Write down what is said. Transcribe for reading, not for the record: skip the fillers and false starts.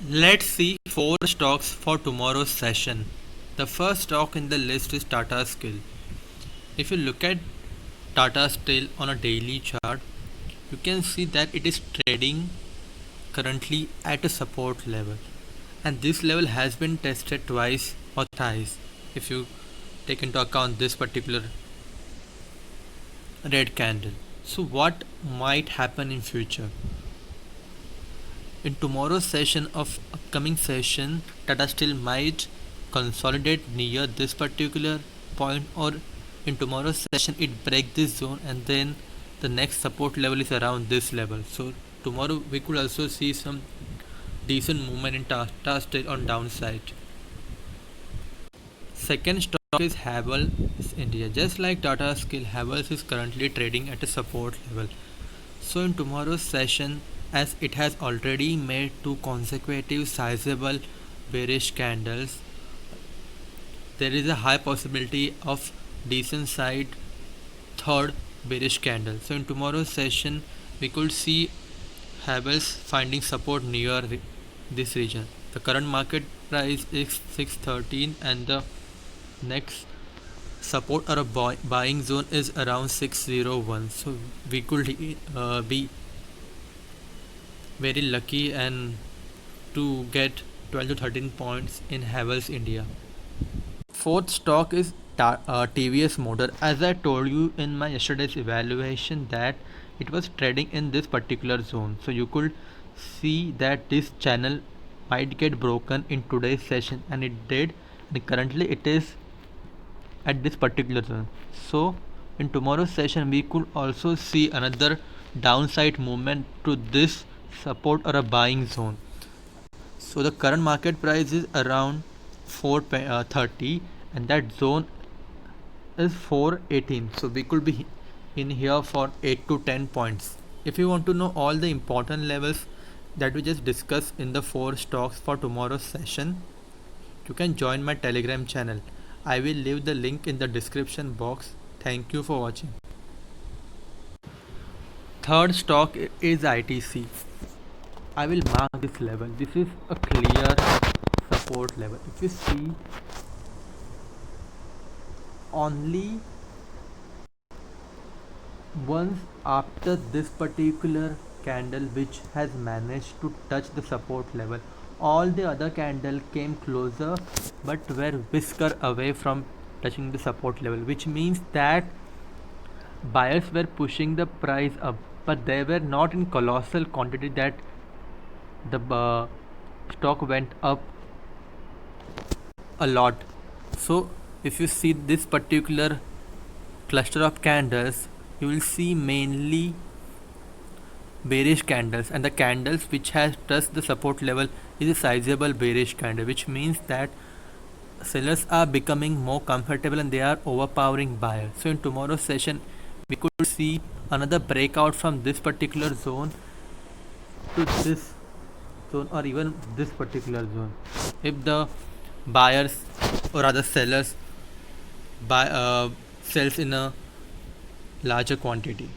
Let's see 4 stocks for tomorrow's session. The first stock in the list is Tata Steel. If you look at Tata Steel on a daily chart, you can see that it is trading currently at a support level, and this level has been tested twice or thrice if you take into account this particular red candle. So what might happen in future? In tomorrow's session of upcoming session, Tata Steel might consolidate near this particular point, or in tomorrow's session it break this zone and then the next support level is around this level. So tomorrow we could also see some decent movement in Tata Steel on downside. Second stock is Havells India. Just like Tata Steel, Havells is currently trading at a support level. So in tomorrow's session, as it has already made two consecutive sizable bearish candles, there is a high possibility of decent side third bearish candle. So in tomorrow's session, we could see Havells finding support near this region. The current market price is 613 and the next support or a buying zone is around 601. So we could be very lucky and to get 12 to 13 points in Havells India. Fourth stock is TVS Motor. As I told you in my yesterday's evaluation that it was trading in this particular zone. So you could see that this channel might get broken in today's session, and it did, and currently it is at this particular zone. So in tomorrow's session we could also see another downside movement to this support or a buying zone. So the current market price is around 430 and that zone is 418. So we could be in here for 8 to 10 points. If you want to know all the important levels that we just discussed in the 4 stocks for tomorrow's session, you can join my Telegram channel. I will leave the link in the description box. Thank you for watching. Third stock is ITC. I will mark this level. This is a clear support level. If you see, only once after this particular candle which has managed to touch the support level, all the other candle came closer but were whisker away from touching the support level, which means that buyers were pushing the price up, but they were not in colossal quantity that the stock went up a lot. So if you see this particular cluster of candles, you will see mainly bearish candles, and the candles which has touched the support level is a sizable bearish candle, which means that sellers are becoming more comfortable and they are overpowering buyers. So in tomorrow's session we could see another breakout from this particular zone to this zone, or even this particular zone, if the buyers or other sellers buy sells in a larger quantity.